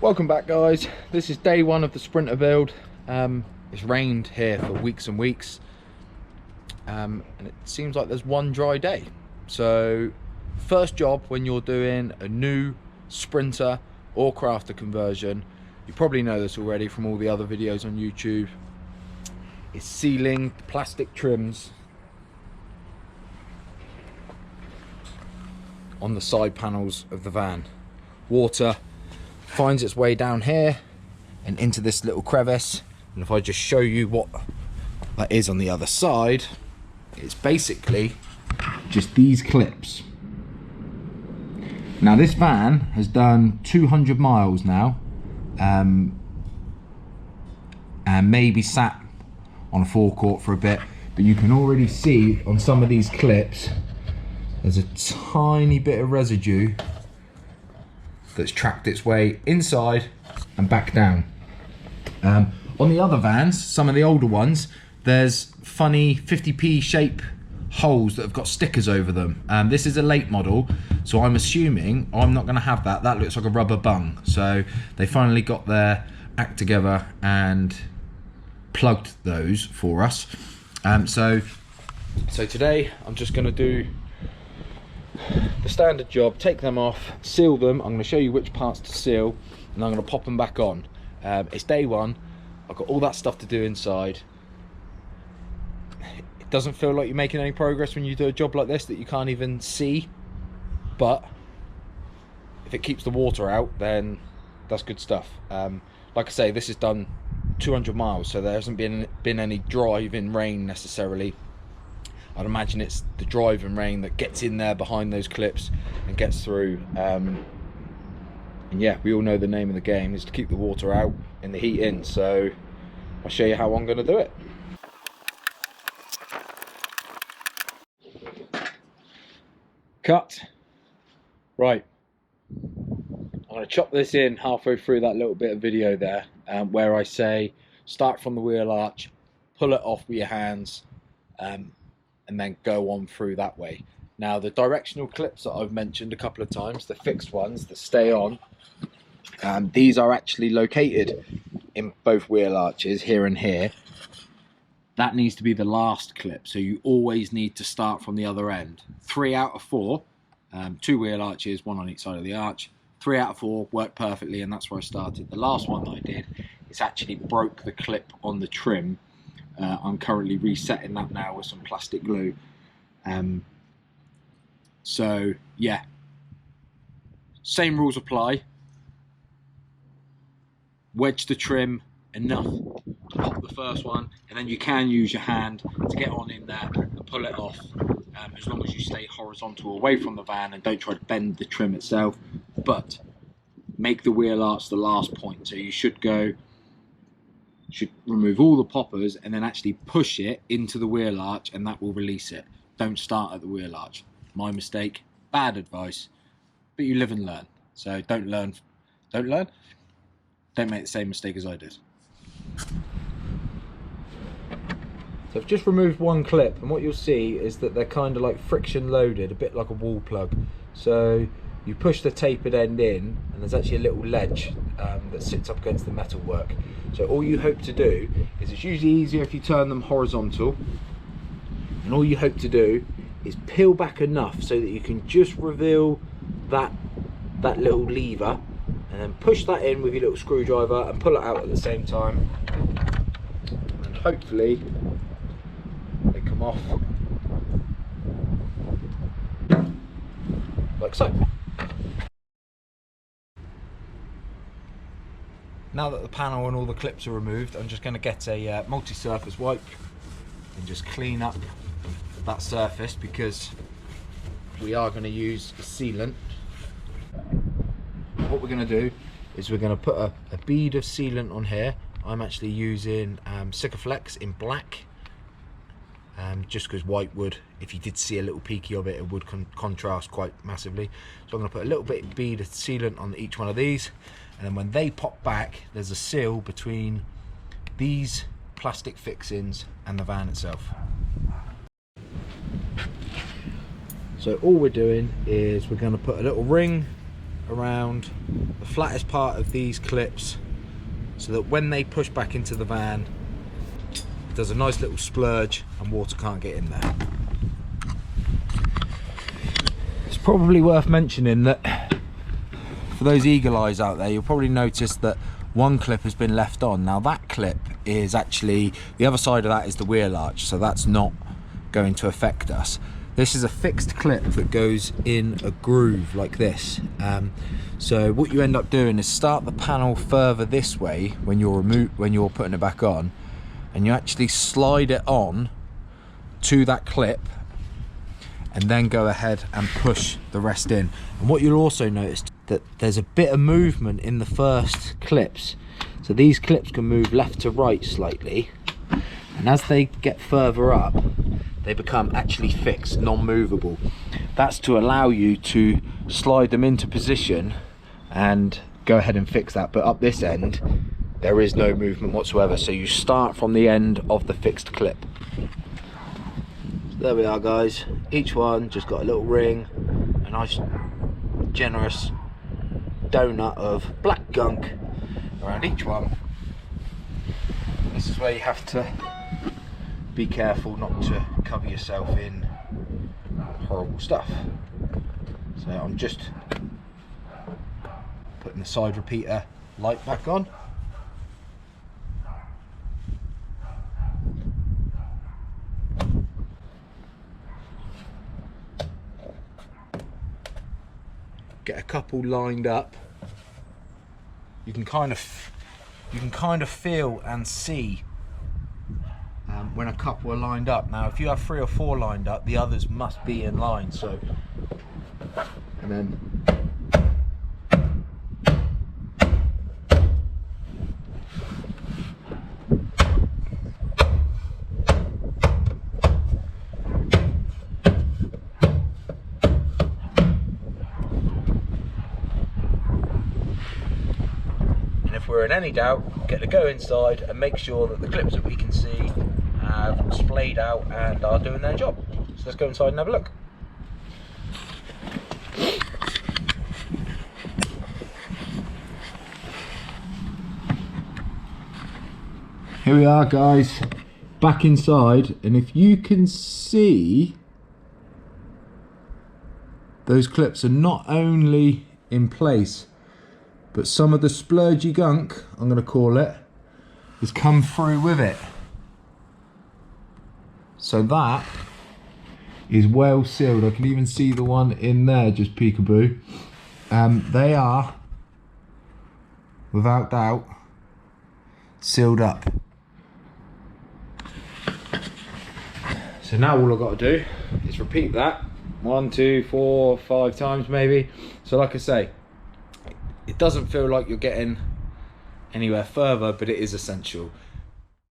Welcome back, guys. This is day one of the Sprinter build. It's rained here for weeks and weeks, and it seems like there's one dry day. So first job when you're doing a new Sprinter or Crafter conversion, you probably know this already from all the other videos on YouTube, is sealing the plastic trims on the side panels of the van. Water finds its way down here and into this little crevice, and if I just show you what that is on the other side, it's basically just these clips. Now this van has done 200 miles now, and maybe sat on a forecourt for a bit, but you can already see on some of these clips there's a tiny bit of residue that's tracked its way inside and back down. On the other vans, some of the older ones, there's funny 50p shape holes that have got stickers over them. This is a late model, so I'm assuming I'm not going to have that. That looks like a rubber bung. So they finally got their act together and plugged those for us. So today I'm just going to do the standard job, take them off, seal them. I'm going to show you which parts to seal, and I'm going to pop them back on. It's day one. I've got all that stuff to do inside. It doesn't feel like you're making any progress when you do a job like this that you can't even see, but if it keeps the water out, then that's good stuff. Like I say, this is done 200 miles, so there hasn't been any driving rain necessarily. I'd imagine it's the driving rain that gets in there behind those clips and gets through. And yeah, we all know the name of the game is to keep the water out and the heat in. So I'll show you how I'm going to do it. Cut. Right. I'm going to chop this in halfway through that little bit of video there, where I say start from the wheel arch, pull it off with your hands, and then go on through that way. Now the directional clips that I've mentioned a couple of times, the fixed ones that stay on, these are actually located in both wheel arches, here and here. That needs to be the last clip, so you always need to start from the other end. 3 out of 4, 2 wheel arches, 1 on each side of the arch. 3 out of 4 worked perfectly, and that's where I started. The last one that I did, it's actually broke the clip on the trim. I'm currently resetting that now with some plastic glue. So yeah, same rules apply. Wedge the trim enough to pop the first one, and then you can use your hand to get on in there and pull it off, as long as you stay horizontal away from the van and don't try to bend the trim itself. But make the wheel arch the last point, so you should remove all the poppers and then actually push it into the wheel arch, and that will release it. Don't start at the wheel arch. My mistake, bad advice, but you live and learn. So don't make the same mistake as I did. So I've just removed one clip, and what you'll see is that they're kind of like friction loaded, a bit like a wall plug. So you push the tapered end in, and there's actually a little ledge that sits up against the metalwork. So all you hope to do is, it's usually easier if you turn them horizontal, and all you hope to do is peel back enough so that you can just reveal that little lever, and then push that in with your little screwdriver and pull it out at the same time, and hopefully they come off like so. Now that the panel and all the clips are removed, I'm just going to get a multi-surface wipe and just clean up that surface, because we are going to use a sealant. What we're going to do is we're going to put a bead of sealant on here. I'm actually using Sikaflex in black, just because white would, if you did see a little peaky of it, it would contrast quite massively. So I'm going to put a little bit of bead of sealant on each one of these, and then when they pop back, there's a seal between these plastic fixings and the van itself. So all we're doing is we're going to put a little ring around the flattest part of these clips so that when they push back into the van, it does a nice little splurge and water can't get in there. It's probably worth mentioning that for those eagle eyes out there, you'll probably notice that one clip has been left on. Now that clip is actually, the other side of that is the wheel arch, so that's not going to affect us. This is a fixed clip that goes in a groove like this. So what you end up doing is start the panel further this way when you're putting it back on, and you actually slide it on to that clip and then go ahead and push the rest in. And what you'll also notice that there's a bit of movement in the first clips. So these clips can move left to right slightly, and as they get further up, they become actually fixed, non-movable. That's to allow you to slide them into position and go ahead and fix that. But up this end, there is no movement whatsoever. So you start from the end of the fixed clip. So there we are, guys. Each one just got a little ring, a nice generous donut of black gunk around each one. This is where you have to be careful not to cover yourself in horrible stuff. So I'm just putting the side repeater light back on. Get a couple lined up. You can kind of feel and see when a couple are lined up. Now if you have 3 or 4 lined up, the others must be in line. So, and then if we're in any doubt, get the go inside and make sure that the clips that we can see have splayed out and are doing their job. So let's go inside and have a look. Here we are, guys, back inside, and if you can see, those clips are not only in place, but some of the splurgy gunk, I'm going to call it, has come through with it. So that is well sealed. I can even see the one in there, just peekaboo. They are, without doubt, sealed up. So now all I've got to do is repeat that 1, 2, 4, 5 times maybe. So like I say, it doesn't feel like you're getting anywhere further, but it is essential.